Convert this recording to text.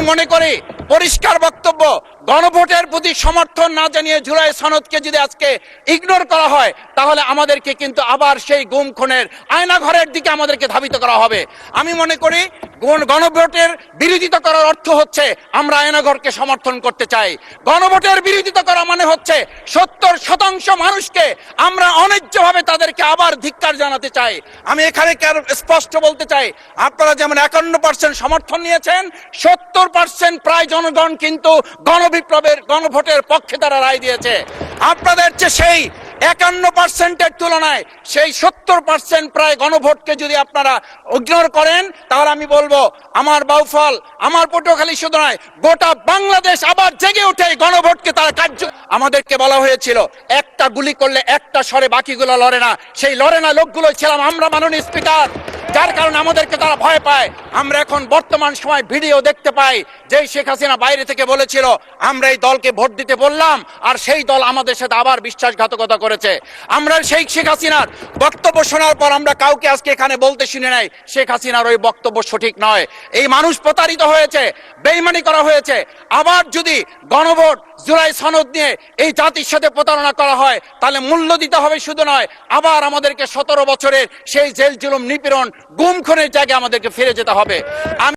মনে করি পরিষ্কার বক্তব্য, গণভোটের প্রতি সমর্থন না জানিয়ে জুলাই সনদকে যদি আজকে ইগনোর করা হয় তাহলে আমাদেরকে কিন্তু আবার সেই গুম খুনের আয়নাঘরের দিকে আমাদেরকে ধাবিত করা হবে। আমি মনে করি গণভোটের বিরোধিতা করার অর্থ হচ্ছে আমরা আয়নাঘরকে সমর্থন করতে চাই। গণভোটের বিরোধিতা করা মানে হচ্ছে 70% মানুষকে আমরা অন্যায্যভাবে তাদেরকে আবার ধিক্কার জানাতে চাই। আমি এখানে স্পষ্ট বলতে চাই, আপনারা যেমন 51% সমর্থন নিয়েছেন, 70% প্রায় জনগণ কিন্তু গণবিপ্লবের গণভোটের পক্ষে তারা রায় দিয়েছে। আপনাদের চেয়ে সেই 51%-এর তুলনায় সেই 70% প্রায় গণভোটকে যদি আপনারা ইগনোর করেন তাহলে আমি বলবো আমার বাউফল, আমার পটুয়াখালী শুধু নয়, গোটা বাংলাদেশ আবার জেগে ওঠে গণভোটকে তারা আমাদেরকে বলা হয়েছিল একটা গুলি করলে একটা সরে বাকিগুলো লড়ে না, সেই লড়ে না লোকগুলো ছিলাম আমরা মাননীয় স্পিকার, যার কারণে আমাদেরকে তারা ভয় পায়। আমরা এখন বর্তমান সময় ভিডিও দেখতে পাই যে শেখ হাসিনা বাইরে থেকে বলেছিল আমরা এই দলকে ভোট দিতে বললাম আর সেই দল আমাদের সাথে আবার বিশ্বাসঘাতকতা করেছে। আমরা সেই শেখ হাসিনার বক্তব্য শোনার পর আমরা কাউকে আজকে এখানে বলতে শুনে নাই শেখ হাসিনার ওই বক্তব্য সঠিক নয়। এই মানুষ প্রতারিত হয়েছে, বেইমানি করা হয়েছে। আবার যদি গণভোট জুলাই সনদ নিয়ে এই জাতির সাথে প্রতারণা করা হয় তাহলে মূল্য দিতে হবে শুধু নয়, আবার আমাদেরকে 17 বছরের সেই জেল জুলুম নিপীড়ন গুম খুনের জায়গায় আমাদেরকে ফিরে যেতে হবে।